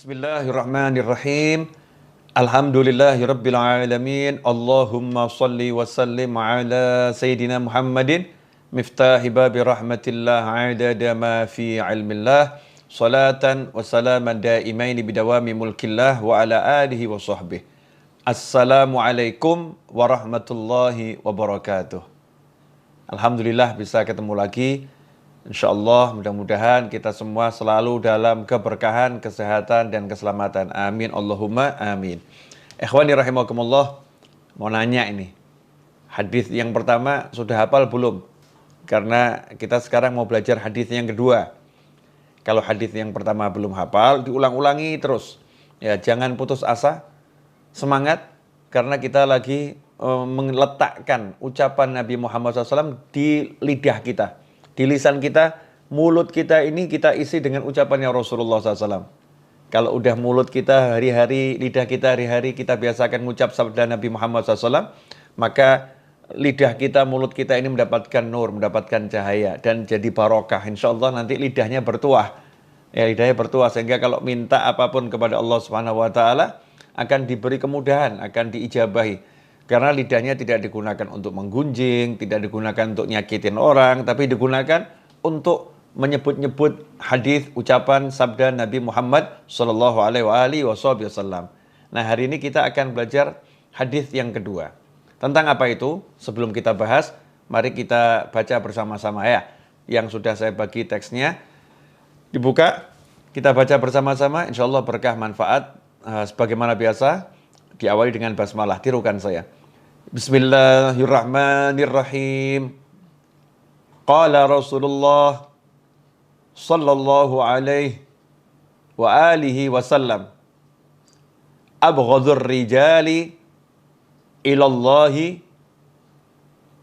Bismillahirrahmanirrahim. Alhamdulillahirabbil alamin. Allahumma shalli wa sallim ala sayyidina Muhammadin miftahi babi rahmatillah adada ma fi ilmillah. Salatan wa salaman daimaini bidawami mulkillah wa ala alihi wa sahbihi. Assalamualaikum warahmatullahi wabarakatuh. Alhamdulillah bisa ketemu lagi. InsyaAllah mudah-mudahan kita semua selalu dalam keberkahan, kesehatan, dan keselamatan. Amin. Allahumma amin. Ikhwani rahimakumullah, mau nanya ini. Hadis yang pertama sudah hafal belum? Karena kita sekarang mau belajar hadis yang kedua. Kalau hadis yang pertama belum hafal, diulang-ulangi terus. Ya, jangan putus asa, semangat, karena kita lagi meletakkan ucapan Nabi Muhammad SAW di lidah kita. Di lisan kita, mulut kita ini kita isi dengan ucapannya Rasulullah SAW. Kalau udah mulut kita hari-hari, lidah kita hari-hari kita biasakan mengucap sabda Nabi Muhammad SAW, maka lidah kita, mulut kita ini mendapatkan nur, mendapatkan cahaya, dan jadi barokah. Insya Allah nanti lidahnya bertuah. Ya, lidahnya bertuah, sehingga kalau minta apapun kepada Allah Subhanahu Wa Taala akan diberi kemudahan, akan diijabahi. Karena lidahnya tidak digunakan untuk menggunjing, tidak digunakan untuk nyakitin orang, tapi digunakan untuk menyebut-nyebut hadis, ucapan, sabda Nabi Muhammad Sallallahu Alaihi Wasallam. Nah, hari ini kita akan belajar hadis yang kedua. Tentang apa itu? Sebelum kita bahas, mari kita baca bersama-sama ya. Yang sudah saya bagi teksnya, dibuka, kita baca bersama-sama. Insya Allah berkah manfaat. Sebagaimana biasa, diawali dengan basmalah. Tirukan saya. Bismillahirrahmanirrahim. Qala Rasulullah sallallahu alaihi wa alihi wasallam, abghadhur rijali ilallahi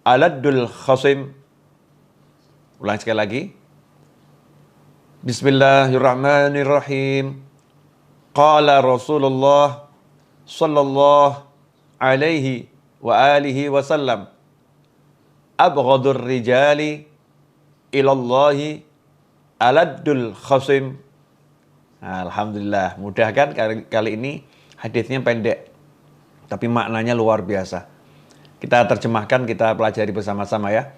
aladdul khasim. Ulang sekali lagi. Bismillahirrahmanirrahim. Qala Rasulullah sallallahu alaihi wa alihi wasallam, abghadur rijali ilallahi aladdul khasim. Alhamdulillah, mudah kan kali ini hadisnya pendek tapi maknanya luar biasa. Kita terjemahkan, kita pelajari bersama-sama ya.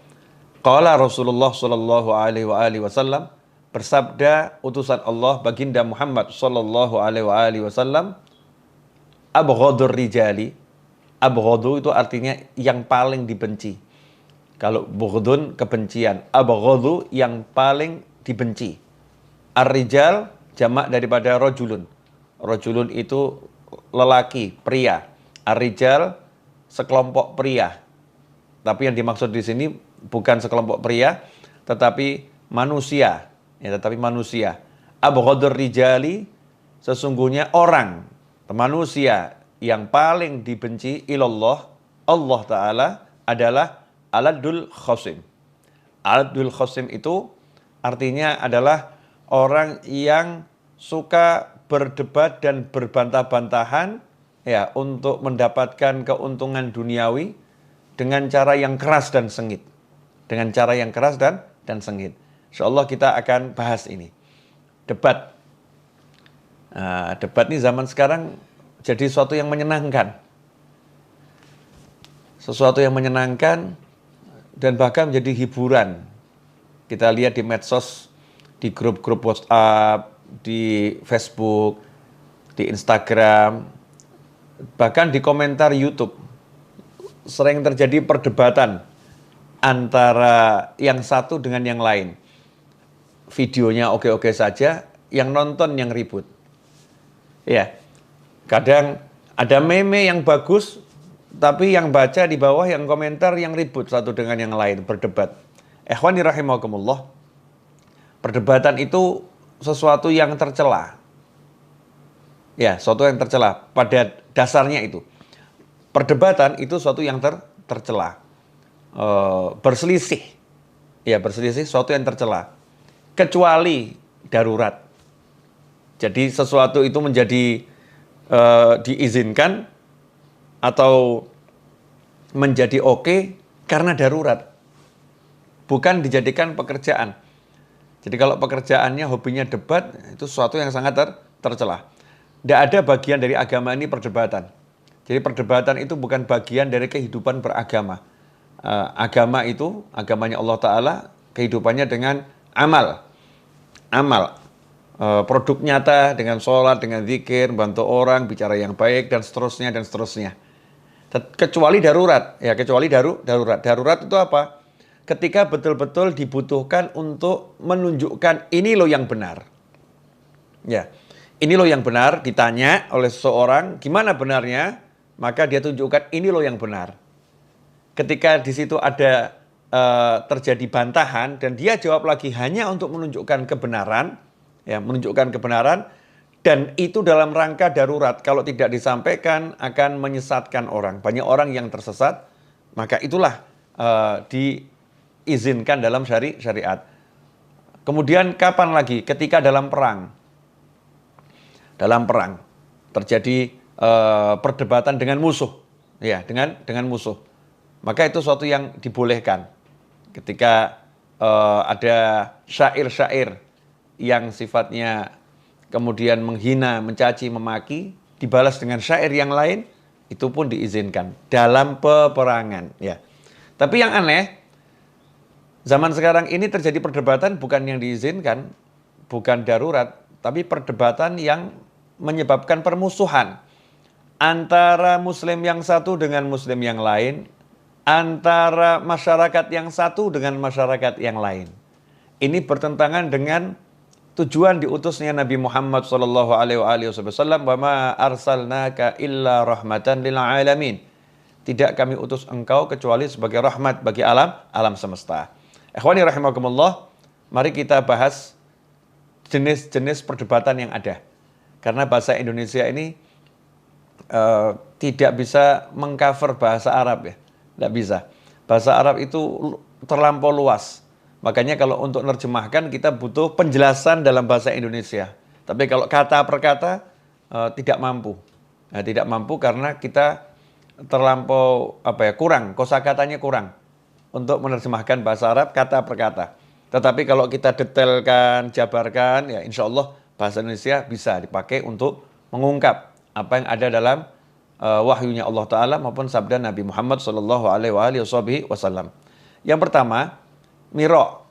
Qala Rasulullah sallallahu alaihi wasallam, bersabda utusan Allah baginda Muhammad sallallahu alaihi wasallam, abghadur rijali. Abghadu itu artinya yang paling dibenci. Kalau bughdun kebencian, abghadu yang paling dibenci. Ar-rijal jamak daripada rajulun. Rajulun itu lelaki, pria. Ar-rijal sekelompok pria. Tapi yang dimaksud di sini bukan sekelompok pria, tetapi manusia. Ya, tetapi manusia. Abghadur rijali, sesungguhnya orang, manusia yang paling dibenci ilallah, Allah Ta'ala, adalah aladul khosim. Aladul khosim itu artinya adalah orang yang suka berdebat dan berbantah-bantahan ya, untuk mendapatkan keuntungan duniawi dengan cara yang keras dan sengit. Dengan cara yang keras dan sengit. InsyaAllah kita akan bahas ini. Debat. Nah, debat ini zaman sekarang jadi sesuatu yang menyenangkan. Sesuatu yang menyenangkan dan bahkan menjadi hiburan. Kita lihat di medsos, di grup-grup WhatsApp, di Facebook, di Instagram, bahkan di komentar YouTube. Sering terjadi perdebatan antara yang satu dengan yang lain. Videonya oke-oke saja, yang nonton yang ribut. Ya. Kadang ada meme yang bagus, tapi yang baca di bawah, yang komentar yang ribut satu dengan yang lain, berdebat. Ikhwani rahimakumullah, perdebatan itu sesuatu yang tercela. Ya, sesuatu yang tercela. Pada dasarnya itu. Perdebatan itu sesuatu yang tercela. Berselisih. Ya, berselisih sesuatu yang tercela. Kecuali darurat. Jadi sesuatu itu menjadi diizinkan atau menjadi oke karena darurat, bukan dijadikan pekerjaan. Jadi kalau pekerjaannya, hobinya debat, itu sesuatu yang sangat tercela. Tidak ada bagian dari agama ini perdebatan. Jadi perdebatan itu bukan bagian dari kehidupan beragama. Agama itu, agamanya Allah Ta'ala, kehidupannya dengan amal. Amal. Produk nyata dengan sholat, dengan zikir, bantu orang, bicara yang baik, dan seterusnya, dan seterusnya. Kecuali darurat. Ya, kecuali darurat. Darurat itu apa? Ketika betul-betul dibutuhkan untuk menunjukkan ini loh yang benar. Ya, ini loh yang benar, ditanya oleh seseorang, gimana benarnya? Maka dia tunjukkan ini loh yang benar. Ketika di situ ada terjadi bantahan dan dia jawab lagi hanya untuk menunjukkan kebenaran, ya, menunjukkan kebenaran, dan itu dalam rangka darurat. Kalau tidak disampaikan akan menyesatkan orang. Banyak orang yang tersesat, maka itulah diizinkan dalam syariat. Kemudian kapan lagi? Ketika dalam perang. Dalam perang terjadi perdebatan dengan musuh, ya, dengan musuh, maka itu suatu yang dibolehkan. Ketika ada syair-syair yang sifatnya kemudian menghina, mencaci, memaki, dibalas dengan syair yang lain, itu pun diizinkan dalam peperangan, ya. Tapi yang aneh, zaman sekarang ini terjadi perdebatan bukan yang diizinkan, bukan darurat, tapi perdebatan yang menyebabkan permusuhan antara muslim yang satu dengan muslim yang lain, antara masyarakat yang satu dengan masyarakat yang lain. Ini bertentangan dengan tujuan diutusnya Nabi Muhammad SAW, "Wa ma arsalnaka illa rahmatan lil alamin." Tidak kami utus engkau kecuali sebagai rahmat bagi alam semesta. Ikhwani rahimakumullah, mari kita bahas jenis-jenis perdebatan yang ada. Karena bahasa Indonesia ini tidak bisa mengcover bahasa Arab, ya. Tidak bisa. Bahasa Arab itu terlampau luas. Makanya kalau untuk menerjemahkan kita butuh penjelasan dalam bahasa Indonesia. Tapi kalau kata per kata tidak mampu. Nah, tidak mampu karena kita terlampau kurang, kosakatanya kurang untuk menerjemahkan bahasa Arab kata per kata. Tetapi kalau kita detailkan, jabarkan, ya insya Allah bahasa Indonesia bisa dipakai untuk mengungkap apa yang ada dalam wahyunya Allah Ta'ala maupun sabda Nabi Muhammad SAW. Yang pertama, miro,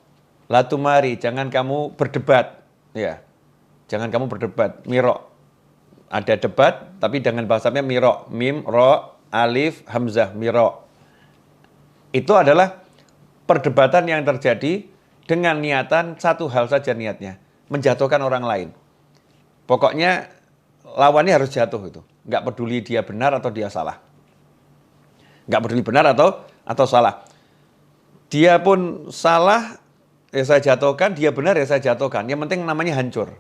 latumari, jangan kamu berdebat, ya, jangan kamu berdebat, miro. Ada debat, tapi dengan bahasanya miro, mim, ro, alif, hamzah, miro. Itu adalah perdebatan yang terjadi dengan niatan satu hal saja niatnya, menjatuhkan orang lain. Pokoknya lawannya harus jatuh itu. Nggak peduli dia benar atau dia salah. Nggak peduli benar atau salah. Dia pun salah, ya saya jatuhkan, dia benar, ya saya jatuhkan. Yang penting namanya hancur.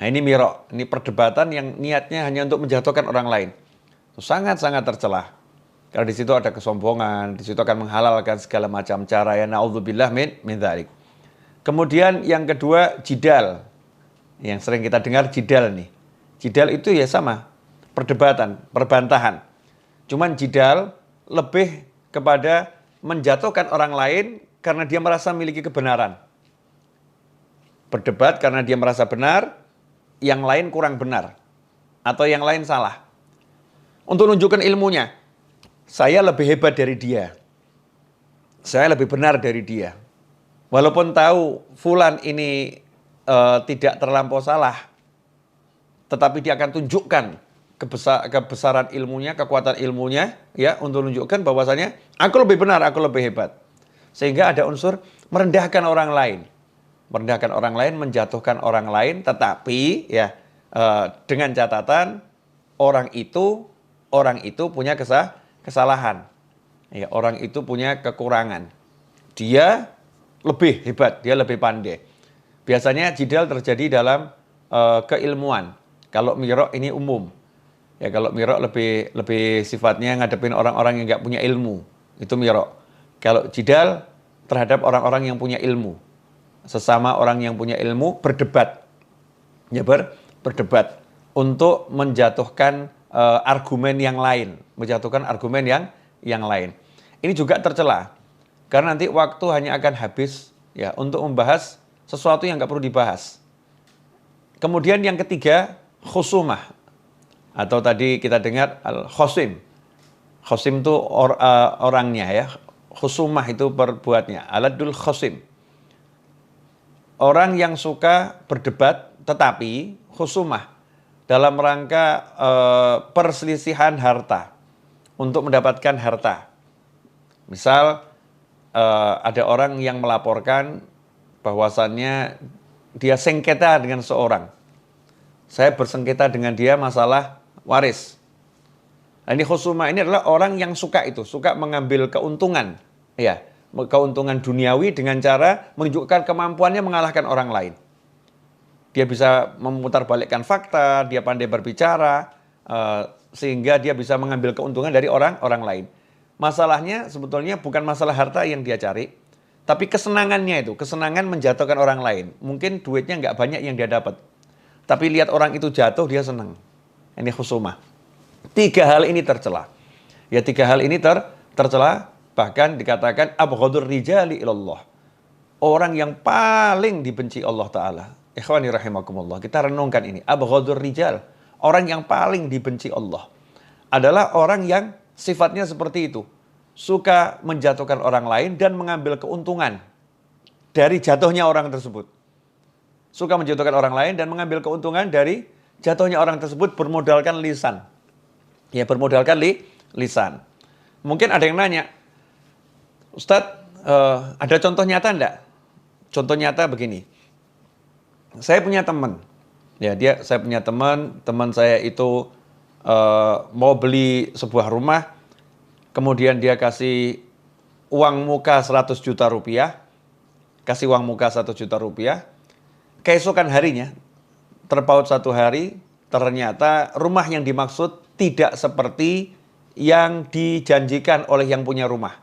Nah ini miro, ini perdebatan yang niatnya hanya untuk menjatuhkan orang lain. Itu sangat-sangat tercela. Karena di situ ada kesombongan, di situ akan menghalalkan segala macam cara, ya naudzubillah min dzalik. Kemudian yang kedua, jidal. Yang sering kita dengar jidal nih. Jidal itu ya sama, perdebatan, perbantahan. Cuman jidal lebih kepada menjatuhkan orang lain karena dia merasa memiliki kebenaran. Berdebat karena dia merasa benar, yang lain kurang benar. Atau yang lain salah. Untuk menunjukkan ilmunya, saya lebih hebat dari dia. Saya lebih benar dari dia. Walaupun tahu fulan ini tidak terlampau salah, tetapi dia akan tunjukkan kebesaran ilmunya, kekuatan ilmunya, ya, untuk menunjukkan bahwasanya aku lebih benar, aku lebih hebat. Sehingga ada unsur merendahkan orang lain. Merendahkan orang lain, menjatuhkan orang lain, tetapi ya dengan catatan orang itu punya kesalahan. Ya, orang itu punya kekurangan. Dia lebih hebat, dia lebih pandai. Biasanya jidal terjadi dalam keilmuan. Kalau mirok ini umum. Ya, kalau mirok lebih sifatnya ngadepin orang-orang yang nggak punya ilmu. Itu mirok. Kalau jidal terhadap orang-orang yang punya ilmu. Sesama orang yang punya ilmu berdebat. Ya, berdebat untuk menjatuhkan argumen yang lain. Menjatuhkan argumen yang lain. Ini juga tercela. Karena nanti waktu hanya akan habis ya untuk membahas sesuatu yang nggak perlu dibahas. Kemudian yang ketiga, khusumah. Atau tadi kita dengar al-khosim. Khosim itu orangnya ya. Khusumah itu perbuatnya. Aladul khosim. Orang yang suka berdebat tetapi khusumah dalam rangka perselisihan harta untuk mendapatkan harta. Misal ada orang yang melaporkan bahwasannya dia sengketa dengan seorang. Saya bersengketa dengan dia masalah waris. Nah, ini khusumah ini adalah orang yang suka itu, suka mengambil keuntungan, ya, keuntungan duniawi dengan cara menunjukkan kemampuannya mengalahkan orang lain. Dia bisa memutarbalikkan fakta, dia pandai berbicara, sehingga dia bisa mengambil keuntungan dari orang lain. Masalahnya sebetulnya bukan masalah harta yang dia cari, tapi kesenangannya itu, kesenangan menjatuhkan orang lain. Mungkin duitnya nggak banyak yang dia dapat, tapi lihat orang itu jatuh, dia senang. Ini khusumah. 3 hal ini tercela. Ya 3 hal ini tercela, bahkan dikatakan abghadur rijali ilallah. Orang yang paling dibenci Allah Ta'ala. Ikhwani rahimakumullah. Kita renungkan ini. Abghadur rijal. Orang yang paling dibenci Allah adalah orang yang sifatnya seperti itu. Suka menjatuhkan orang lain dan mengambil keuntungan dari jatuhnya orang tersebut. Suka menjatuhkan orang lain dan mengambil keuntungan dari jatuhnya orang tersebut bermodalkan lisan. Ya, bermodalkan lisan. Mungkin ada yang nanya, Ustadz, ada contoh nyata enggak? Contoh nyata begini. Saya punya teman. Ya, saya punya teman saya itu mau beli sebuah rumah, kemudian dia kasih uang muka 100 juta rupiah, kasih uang muka 1 juta rupiah, keesokan harinya, terpaut 1 hari, ternyata rumah yang dimaksud tidak seperti yang dijanjikan oleh yang punya rumah.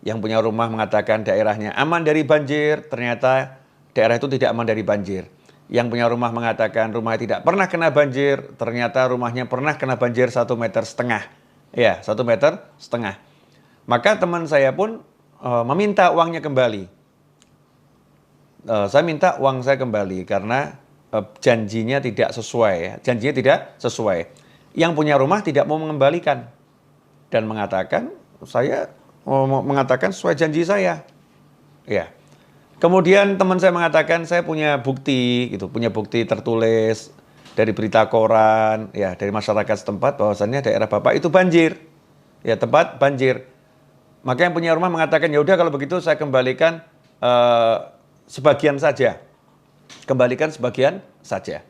Yang punya rumah mengatakan daerahnya aman dari banjir, ternyata daerah itu tidak aman dari banjir. Yang punya rumah mengatakan rumah tidak pernah kena banjir, ternyata rumahnya pernah kena banjir 1,5 meter. Ya, 1,5 meter. Maka teman saya pun meminta uangnya kembali. Saya minta uang saya kembali karena janjinya tidak sesuai. Janjinya tidak sesuai. Yang punya rumah tidak mau mengembalikan dan mengatakan saya mengatakan sesuai janji saya. Ya. Kemudian teman saya mengatakan saya punya bukti gitu, punya bukti tertulis dari berita koran, ya, dari masyarakat setempat bahwasannya daerah Bapak itu banjir. Ya, tempat banjir. Maka yang punya rumah mengatakan ya udah kalau begitu saya kembalikan sebagian saja. Kembalikan sebagian saja.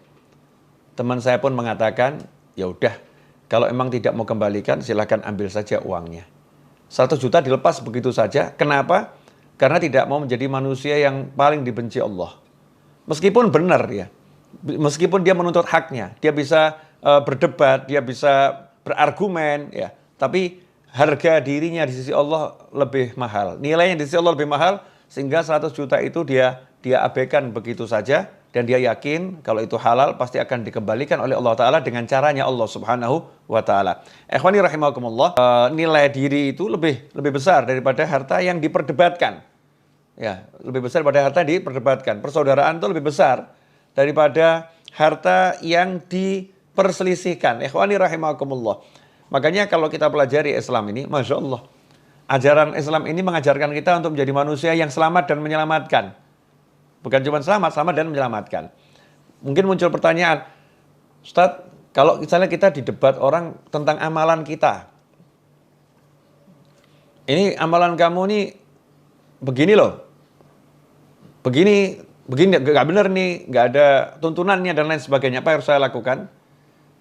Teman saya pun mengatakan, ya udah, kalau emang tidak mau kembalikan, silakan ambil saja uangnya. 100 juta dilepas begitu saja. Kenapa? Karena tidak mau menjadi manusia yang paling dibenci Allah. Meskipun benar ya, meskipun dia menuntut haknya, dia bisa berdebat, dia bisa berargumen, ya. Tapi harga dirinya di sisi Allah lebih mahal. Nilainya di sisi Allah lebih mahal, sehingga 100 juta itu dia abaikan begitu saja. Dan dia yakin kalau itu halal pasti akan dikembalikan oleh Allah Ta'ala dengan caranya Allah Subhanahu wa Ta'ala. Ikhwani rahimakumullah, nilai diri itu lebih besar daripada harta yang diperdebatkan. Ya, lebih besar daripada harta yang diperdebatkan. Persaudaraan itu lebih besar daripada harta yang diperselisihkan. Ikhwani rahimakumullah. Makanya kalau kita pelajari Islam ini, Masya Allah, ajaran Islam ini mengajarkan kita untuk menjadi manusia yang selamat dan menyelamatkan. Bukan cuma selamat dan menyelamatkan. Mungkin muncul pertanyaan, Ustadz, kalau misalnya kita didebat orang tentang amalan kita. Ini amalan kamu nih begini loh. Begini nggak benar nih, nggak ada tuntunannya dan lain sebagainya. Apa yang harus saya lakukan?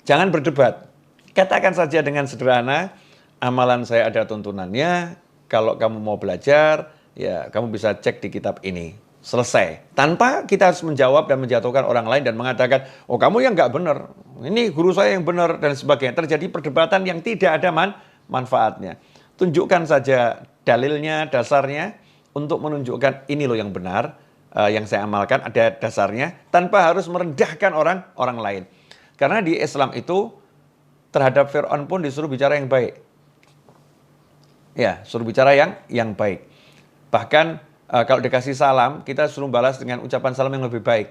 Jangan berdebat. Katakan saja dengan sederhana, amalan saya ada tuntunannya. Kalau kamu mau belajar, ya kamu bisa cek di kitab ini. Selesai. Tanpa kita harus menjawab dan menjatuhkan orang lain dan mengatakan, oh kamu yang nggak benar, ini guru saya yang benar dan sebagainya. Terjadi perdebatan yang tidak ada manfaatnya. Tunjukkan saja dalilnya, dasarnya, untuk menunjukkan ini loh yang benar, yang saya amalkan ada dasarnya, tanpa harus merendahkan orang lain. Karena di Islam itu terhadap Fir'aun pun disuruh bicara yang baik. Ya, suruh bicara yang baik. Bahkan kalau dikasih salam, kita suruh balas dengan ucapan salam yang lebih baik.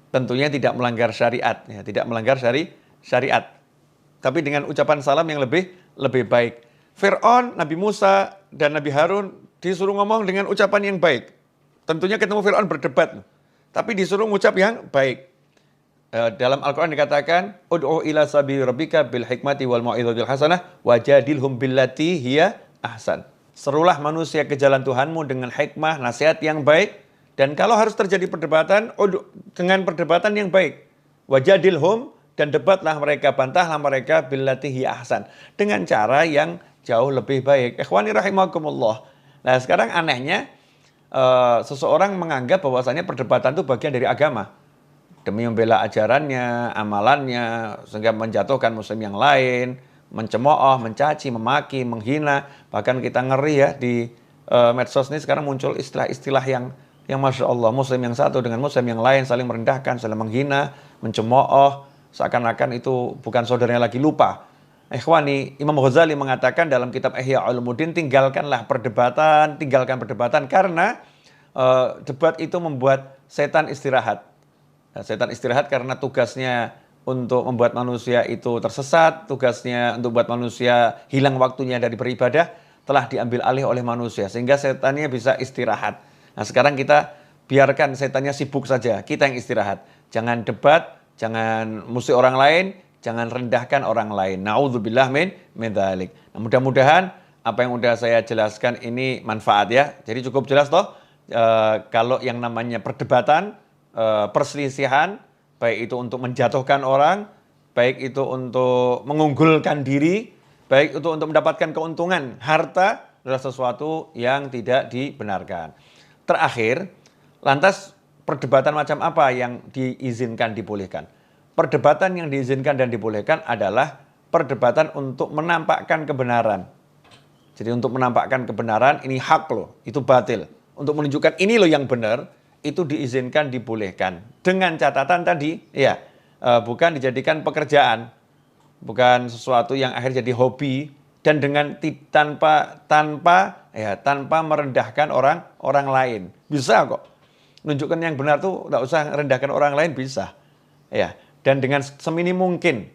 Tentunya tidak melanggar syariat, ya, tidak melanggar syariat. tapi dengan ucapan salam yang lebih baik. Fir'aun, Nabi Musa, dan Nabi Harun disuruh ngomong dengan ucapan yang baik. Tentunya ketemu Fir'aun berdebat, tapi disuruh ngucap yang baik. Dalam Al-Quran dikatakan, Ud'u ila sabili rabbika bil hikmati wal mau'izatil hasanah wajadilhum billati hiya ahsan. Serulah manusia ke jalan Tuhanmu dengan hikmah, nasihat yang baik. Dan kalau harus terjadi perdebatan, dengan perdebatan yang baik. Wajadilhum, dan debatlah mereka, bantahlah mereka billati hiya ahsan. Dengan cara yang jauh lebih baik. Ikhwani rahimakumullah. Nah sekarang anehnya, seseorang menganggap bahwasanya perdebatan itu bagian dari agama. Demi membela ajarannya, amalannya, sehingga menjatuhkan muslim yang lain, mencemooh, mencaci, memaki, menghina. Bahkan kita ngeri ya di medsos ini sekarang muncul istilah-istilah yang Masya Allah, muslim yang satu dengan muslim yang lain saling merendahkan, saling menghina, mencemooh, seakan-akan itu bukan saudaranya lagi. Lupa. Ikhwani, Imam Ghazali mengatakan dalam kitab Ihya Ulumuddin, tinggalkan perdebatan karena debat itu membuat setan istirahat. Setan istirahat karena tugasnya untuk membuat manusia itu tersesat, tugasnya untuk membuat manusia hilang waktunya dari beribadah, telah diambil alih oleh manusia, sehingga setannya bisa istirahat. Nah sekarang kita biarkan setannya sibuk saja, kita yang istirahat. Jangan debat, jangan musuh orang lain, jangan rendahkan orang lain. Na'udzubillah min dzalik. Nah, mudah-mudahan apa yang sudah saya jelaskan ini manfaat ya. Jadi cukup jelas toh, kalau yang namanya perdebatan, perselisihan, baik itu untuk menjatuhkan orang, baik itu untuk mengunggulkan diri, baik itu untuk mendapatkan keuntungan, harta adalah sesuatu yang tidak dibenarkan. Terakhir, lantas perdebatan macam apa yang diizinkan, dibolehkan? Perdebatan yang diizinkan dan dibolehkan adalah perdebatan untuk menampakkan kebenaran. Jadi untuk menampakkan kebenaran, ini hak loh, itu batil. Untuk menunjukkan ini loh yang benar, itu diizinkan, dibolehkan. Dengan catatan tadi, ya, bukan dijadikan pekerjaan, bukan sesuatu yang akhirnya jadi hobi, dan dengan tanpa merendahkan orang lain. Bisa kok. Menunjukkan yang benar tuh nggak usah merendahkan orang lain, bisa. Ya, dan dengan seminim mungkin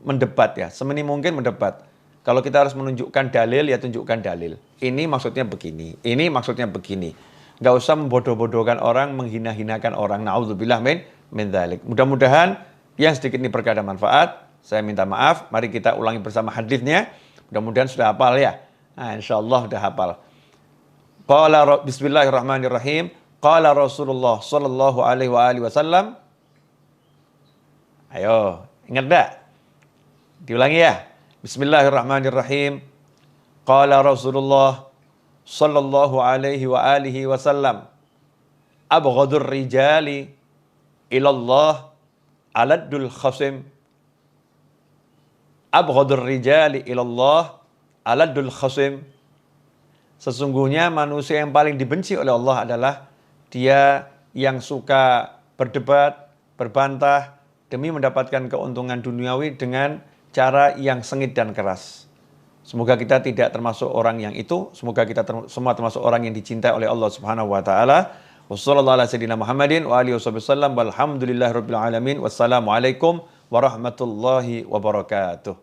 mendebat ya, seminim mungkin mendebat. Kalau kita harus menunjukkan dalil, ya tunjukkan dalil. Ini maksudnya begini, ini maksudnya begini. Nggak usah membodoh-bodohkan orang, menghina-hinakan orang. Na'udzubillah min dzalik. Mudah-mudahan yang sedikit ini berkah dan manfaat. Saya minta maaf. Mari kita ulangi bersama hadisnya. Mudah-mudahan sudah hafal ya. Nah, insyaallah sudah hafal. Bismillahirrahmanirrahim. Qala Rasulullah sallallahu alaihi wasallam. Ayo, ingat enggak? Diulangi ya. Bismillahirrahmanirrahim. Qala Rasulullah sallallahu alaihi wasallam, abghadur rijali ilallah aladdul khasim. Abghadur rijali ilallah aladdul khasim. Sesungguhnya manusia yang paling dibenci oleh Allah adalah dia yang suka berdebat, berbantah demi mendapatkan keuntungan duniawi dengan cara yang sengit dan keras. Semoga kita tidak termasuk orang yang itu. Semoga kita semua termasuk orang yang dicintai oleh Allah Subhanahu wa taala. Wassalamualaikum warahmatullahi wabarakatuh.